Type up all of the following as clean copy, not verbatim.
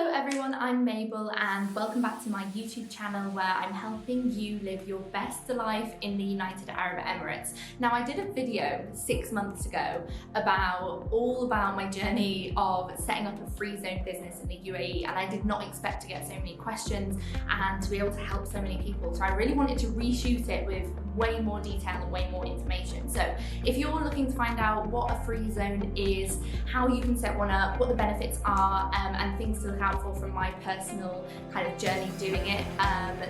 Hello everyone, I'm Mabel and welcome back to my YouTube channel where I'm helping you live your best life in the United Arab Emirates. Now I did a video 6 months ago all about my journey of setting up a Freezone business in the UAE, and I did not expect to get so many questions and to be able to help so many people. So I really wanted to reshoot it with way more detail and way more information. So if you're looking to find out what a Freezone is, how you can set one up, what the benefits are, and things to look out for from my personal kind of journey doing it,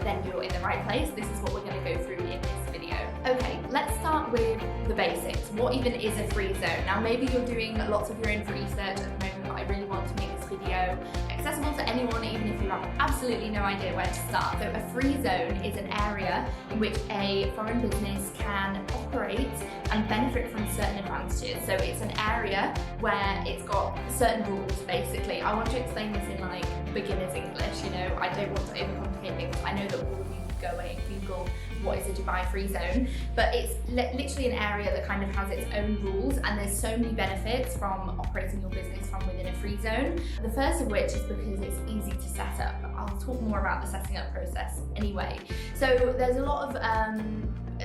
then you're in the right place. This is what we're going to go through in this video. Okay, let's start with the basics. What even is a Freezone? Now maybe you're doing lots of your own research at the moment, but I really want to make this video accessible to anyone, even if you have absolutely no idea where to start. So a Freezone is an area in which a foreign business can operate and benefit from certain advantages. So it's an area where it's got certain rules, basically. I want to explain this in like beginner's English, you know, I don't want to overcomplicate things. I know that all of you go away and Google what is a Dubai Freezone, but it's literally an area that kind of has its own rules, and there's so many benefits from operating your business from within a Freezone. The first of which is because it's easy to set up. I'll talk more about the setting up process anyway. So there's a lot of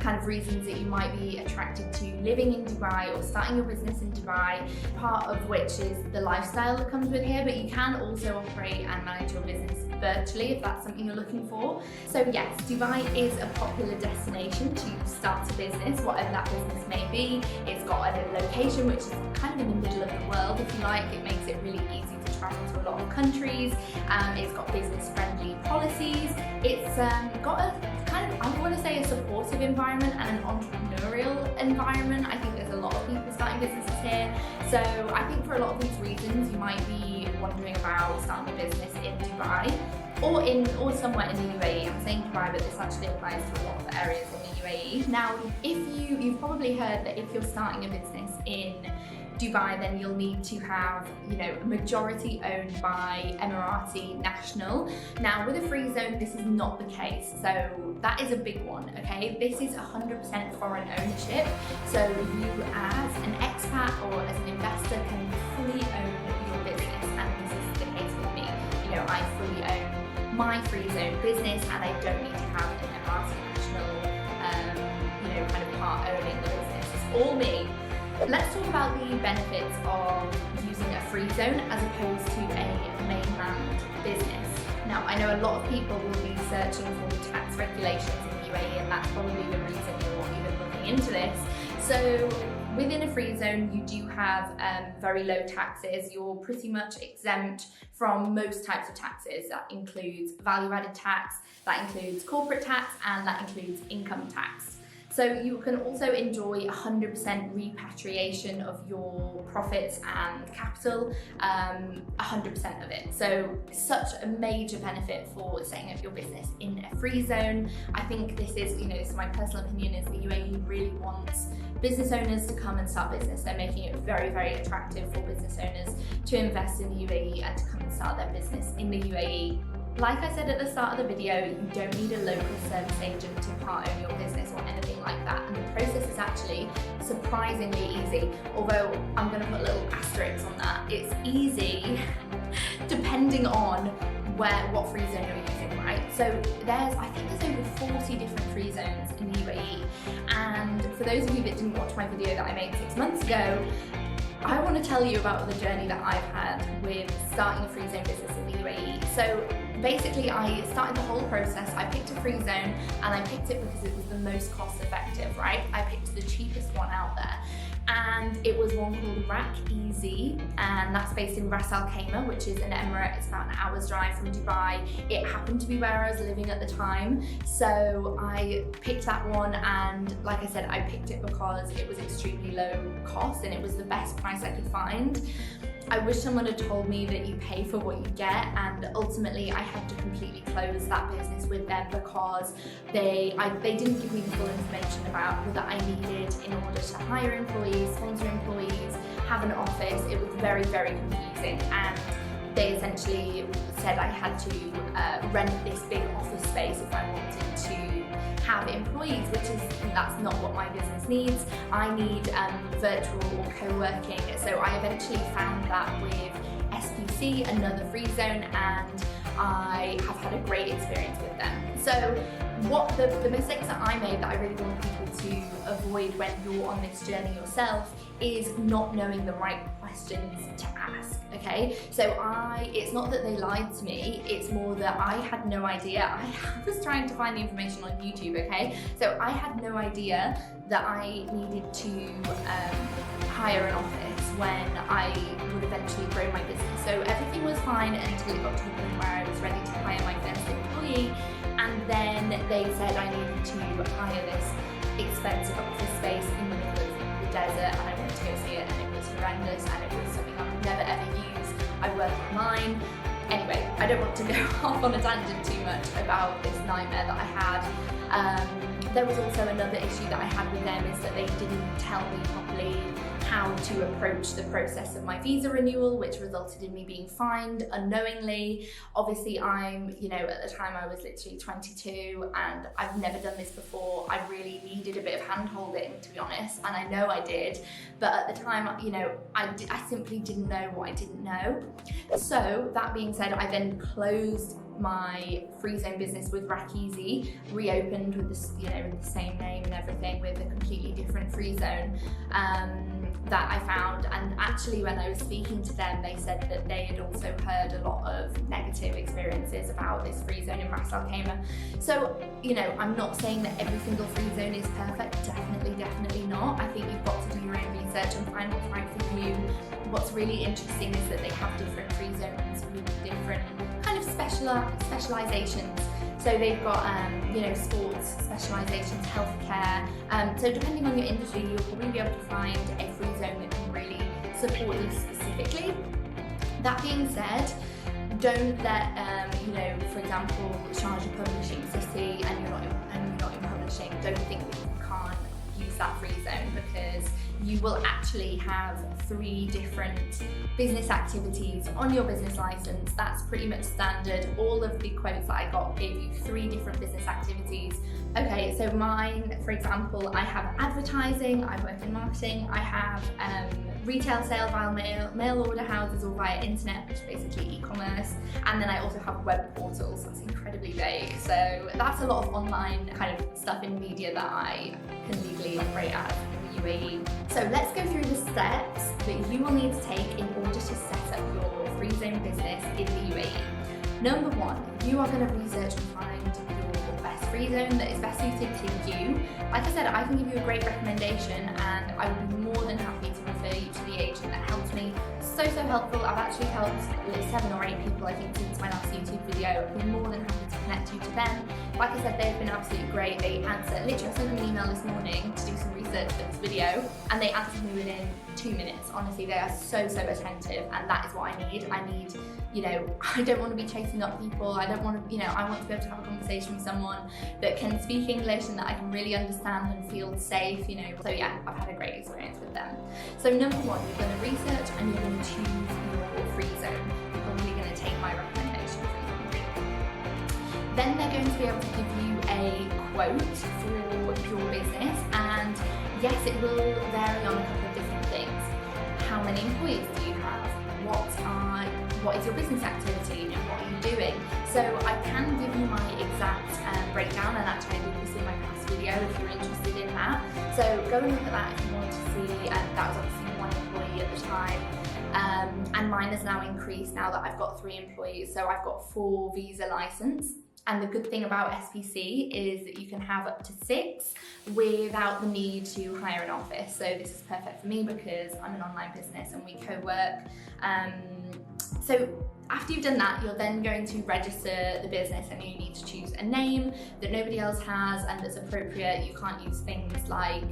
kind of reasons that you might be attracted to living in Dubai or starting your business in Dubai, part of which is the lifestyle that comes with here, but you can also operate and manage your business virtually if that's something you're looking for. So yes, Dubai is a popular destination to start a business, whatever that business may be. It's got a location which is kind of in the middle of the world, if you like. It makes it really easy to travel to a lot of countries. It's got business-friendly policies. It's got a kind of, I want to say, a supportive environment and an entrepreneurial environment. I think there's a lot of people starting businesses here. So I think for a lot of these reasons, you might be wondering about starting a business in Dubai or somewhere in the UAE. I'm saying Dubai, but this actually applies to a lot of areas in the UAE. Now, if you've probably heard that if you're starting a business in Dubai, then you'll need to have, you know, a majority owned by Emirati national. Now with a Freezone, this is not the case. So that is a big one, okay? This is 100% foreign ownership. So you as an expat or as an investor can fully own your business. And this is the case with me. You know, I fully own my Freezone business and I don't need to have an Emirati national, you know, kind of part owning the business. It's all me. Let's talk about the benefits of using a Freezone as opposed to a mainland business. Now, I know a lot of people will be searching for tax regulations in the UAE, and that's probably the reason you're even looking into this. So within a Freezone, you do have very low taxes. You're pretty much exempt from most types of taxes. That includes value-added tax, that includes corporate tax, and that includes income tax. So you can also enjoy 100% repatriation of your profits and capital, 100% of it. So such a major benefit for setting up your business in a Freezone. I think this is, you know, this is my personal opinion, is the UAE really wants business owners to come and start business. They're making it very, very attractive for business owners to invest in the UAE and to come and start their business in the UAE. Like I said at the start of the video, you don't need a local service agent to part own your business or anything like that. And the process is actually surprisingly easy. Although I'm going to put little asterisks on that. It's easy depending on what Freezone you're using, right? So I think there's over 40 different Freezones in the UAE. And for those of you that didn't watch my video that I made 6 months ago, I want to tell you about the journey that I've had with starting a Freezone business in the UAE. So basically, I started the whole process. I picked a Freezone and I picked it because it was the most cost effective, right? I picked the cheapest one out there. And it was one called Rack Easy, and that's based in Ras Al Khaimah, which is an emirate. It's about an hour's drive from Dubai. It happened to be where I was living at the time, so I picked that one, and like I said, I picked it because it was extremely low cost and it was the best price I could find. I wish someone had told me that you pay for what you get, and ultimately I had to completely close that business with them because they didn't give me the full information about what I needed in order to hire employees, sponsor employees, have an office. It was very, very confusing, and they essentially said I had to rent this big office space if I wanted to have employees, that's not what my business needs. I need virtual or co-working. So I eventually found that with SPC, another Freezone, and I have had a great experience with them. So what the mistakes that I made that I really want people to avoid when you're on this journey yourself is not knowing the right questions to ask, okay? So it's not that they lied to me, it's more that I had no idea. I was trying to find the information on YouTube, okay? So I had no idea that I needed to hire an office when I would eventually grow my business. So everything was fine until it got to the point where I was ready to hire my first employee, and then they said I needed to hire this expensive office space in the middle of the desert, and I went to go see it, and it was horrendous, and it was something I would never ever use. I work online. Anyway, I don't want to go off on a tangent too much about this nightmare that I had. There was also another issue that I had with them, is that they didn't tell me properly how to approach the process of my visa renewal, which resulted in me being fined unknowingly. Obviously, at the time I was literally 22 and I've never done this before. I really needed a bit of hand holding, to be honest, and I know I did, but at the time, I simply didn't know what I didn't know. So that being said, I then closed my Freezone business with Rack-Easy, reopened with the same name and everything, with a completely different Freezone that I found. And actually, when I was speaking to them, they said that they had also heard a lot of negative experiences about this Freezone in Ras Al Khaimah. So, I'm not saying that every single Freezone is perfect, definitely not. I think you've got to do your own research and find what's right for you. What's really interesting is that they have different Freezones with different kind of specializations. So they've got, sports specializations, healthcare. So depending on your industry, you'll probably be able to find a Freezone that can really support you specifically. That being said, don't let, for example, Sharjah Publishing City, and you're not in publishing, don't think that you can't use that Freezone, because you will actually have 3 different business activities on your business license. That's pretty much standard. All of the quotes that I got gave you 3 different business activities. Okay, so mine, for example, I have advertising, I work in marketing, I have retail sale via mail order houses or via internet, which is basically e-commerce, and then I also have web portals. That's incredibly vague. So that's a lot of online kind of stuff in media that I can legally operate out of the UAE. So let's go through the steps that you will need to take in order to set up your Freezone business in the UAE. Number 1, you are going to research and find your best Freezone that is best suited to you. Like I said, I can give you a great recommendation, and I would be more than happy to refer you to the agent that helped me. So helpful. I've actually helped 7 or 8 people, I think, since my last YouTube video. I'd be more than happy to connect you to them. Like I said, they've been absolutely great. They answer, literally, I sent them an email this morning to do some research for this video, and they answered me within 2 minutes. Honestly, they are so attentive, and that is what I need. I don't want to be chasing up people. I don't want to, I want to be able to have a conversation with someone that can speak English and that I can really understand and feel safe, So yeah, I've had a great experience with them. So number 1, you're going to research and you're going to choose your Freezone. You're probably going to take my recommendation for you. Then they're going to be able to give you a quote for your business, and yes, it will vary on a couple of different things. How many employees do you have? What is your business activity, and what are you doing? So I can give you my exact breakdown, and actually I did this in my past video if you're interested in that. So go and look at that if you want to see. That was obviously 1 employee at the time, and mine has now increased now that I've got 3 employees. So I've got 4 visa license. And the good thing about SPC is that you can have up to 6 without the need to hire an office. So this is perfect for me because I'm an online business and we co-work. So after you've done that, you're then going to register the business, and you need to choose a name that nobody else has and that's appropriate. You can't use things like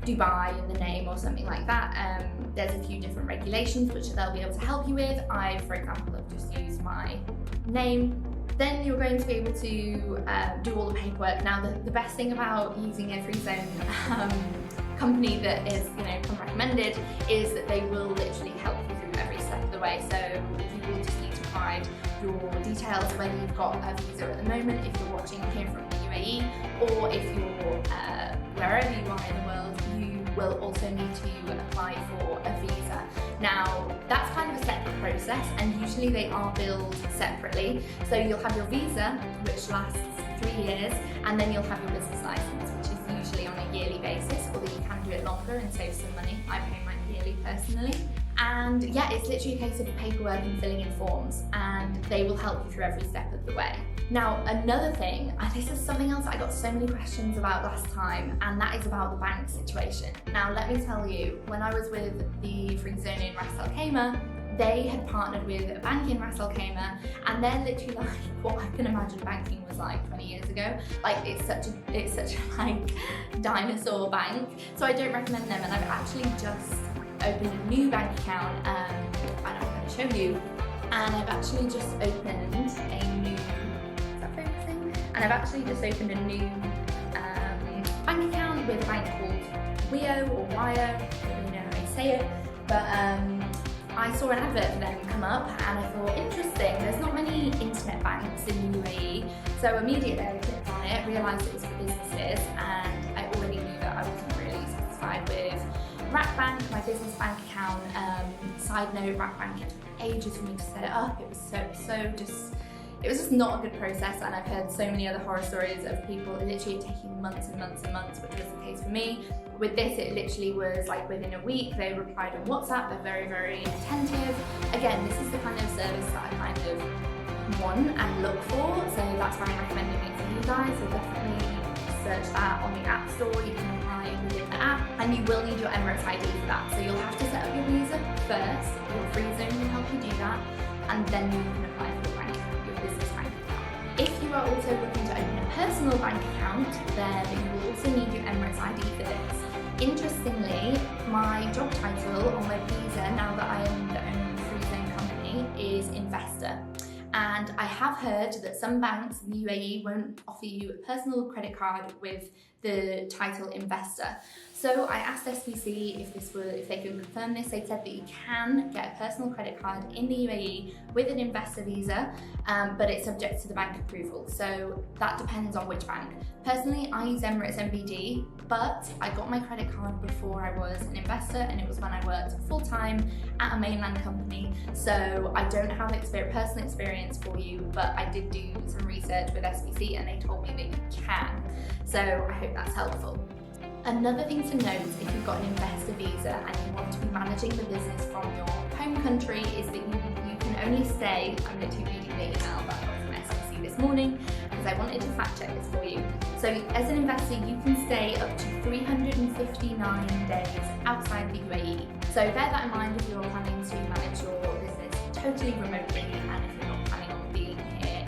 Dubai in the name or something like that. There's a few different regulations which they'll be able to help you with. I, for example, have just used my name. Then you're going to be able to do all the paperwork. Now, the best thing about using a Freezone company that is, recommended is that they will literally help you through every step of the way. So you will just need to provide your details, whether you've got a visa at the moment, if you're watching here from the UAE, or if you're wherever you are in the world, you will also need to apply for a visa. Now, that's kind of a separate process, and usually they are billed separately. So you'll have your visa, which lasts 3 years, and then you'll have your business license, which is usually on a yearly basis, although you can do it longer and save some money. I pay mine yearly personally. And yeah, it's literally a case of paperwork and filling in forms, and they will help you through every step of the way. Now, another thing, and this is something else I got so many questions about last time, and that is about the bank situation. Now, let me tell you, when I was with the Freezone in Ras Al Khaimah, they had partnered with a bank in Ras Al Khaimah, and they're literally like what I can imagine banking was like 20 years ago. Like, it's such a like dinosaur bank. So I don't recommend them, and I've actually just opened a new bank account, and I'm going to show you. And I've actually just opened a new, is that focusing? And I've actually just opened a new bank account with a bank called WIO or WIO, I don't really know how you say it, but I saw an advert for them come up, and I thought, interesting, there's not many internet banks in the UAE, so immediately I clicked on it, realised it was for businesses, and I already knew that I wasn't really satisfied with Bank, my business bank account. Side note, Bank, it took ages for me to set it up. It was just not a good process, and I've heard so many other horror stories of people literally taking months and months and months, which was the case for me. With this, it literally was like within a week. They replied on WhatsApp. They're very, very attentive. Again, this is the kind of service that I kind of want and look for, so that's why I'm recommending it to you guys. So definitely search that on the App Store. You can apply within the app, and you will need your Emirates ID for that. So you'll have to set up your visa first. Your Freezone will help you do that, and then you can apply for your business bank account. If you are also looking to open a personal bank account, then you will also need your Emirates ID for this. Interestingly, my job title on my visa, now that I am the owner of the Freezone company, is investor. And I have heard that some banks in the UAE won't offer you a personal credit card with the title investor. So I asked SBC if they could confirm this. They said that you can get a personal credit card in the UAE with an investor visa, but it's subject to the bank approval. So that depends on which bank. Personally, I use Emirates MBD, but I got my credit card before I was an investor, and it was when I worked full-time at a mainland company. So I don't have personal experience for you, but I did do some research with SBC, and they told me that you can. So I hope that's helpful. Another thing to note, if you've got an investor visa and you want to be managing the business from your home country, is that you can only stay, I'm literally reading the email that I got from SBC this morning, because I wanted to fact check this for you. So as an investor, you can stay up to 359 days outside the UAE. So bear that in mind if you're planning to manage your business totally remotely, and if you're not planning on being here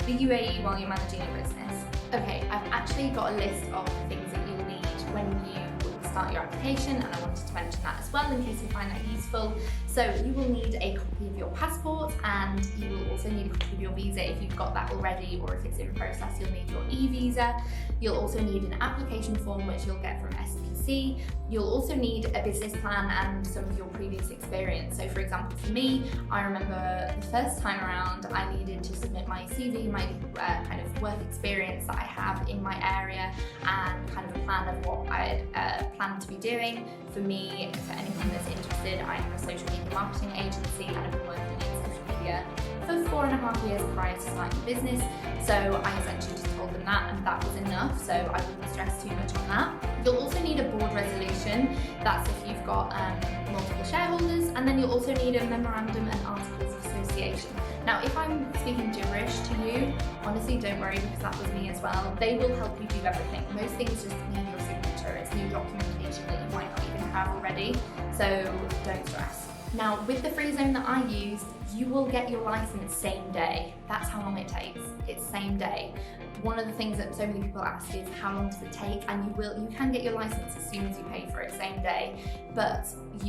in the UAE while you're managing your business. Okay, I've actually got a list of things that you'll need when you start your application, and I wanted to mention that as well in case you find that useful. So you will need a copy of your passport, and you will also need a copy of your visa if you've got that already, or if it's in process you'll need your e-visa. You'll also need an application form which you'll get from SPC. You'll also need a business plan and some of your previous experience. So for example, for me, I remember the first time around I needed to submit my CV, my kind of work experience that I have in my area, and kind of a plan of what I had planned to be doing. For me, for anyone that's interested, I have a social media marketing agency, and I've been working in social media for 4.5 years prior to starting the business. So I essentially just told them that, and that was enough, so I wouldn't stress too much on that. You'll also need a board resolution. That's if you've got multiple shareholders, and then you'll also need a memorandum and articles of association. Now, if I'm speaking gibberish to you, honestly, don't worry, because that was me as well. They will help you do everything. Most things just need your signature. It's new documentation that you might not even have already, so don't stress. Now, with the Freezone that I used, you will get your license same day. That's how long it takes. It's same day. One of the things that so many people ask is how long does it take, and you can get your license as soon as you pay for it, same day. But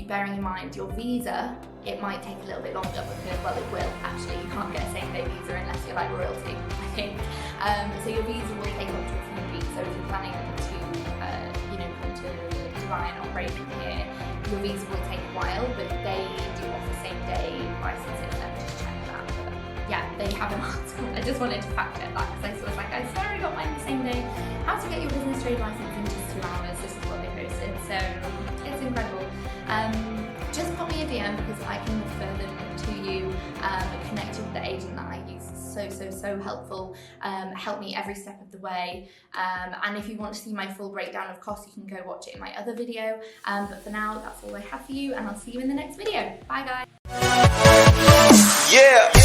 bearing in mind your visa, it might take a little bit longer, because, well, it will actually. You can't get a same day visa unless you're like royalty, I think. So your visa will take up to a few weeks. So if you're planning to, come to Dubai and operate from here, your visa will take a while, but they do offer same day licenses. And just check that. But yeah, they have an article. I just wanted to fact check that, because I was like, I swear I got mine the same day. How to get your business trade license in just 2 hours. This is what they posted. So it's incredible. Just pop me a DM agent that I use is so helpful, helped me every step of the way. And if you want to see my full breakdown of costs, you can go watch it in my other video. But for now, that's all I have for you, and I'll see you in the next video. Bye guys. Yeah.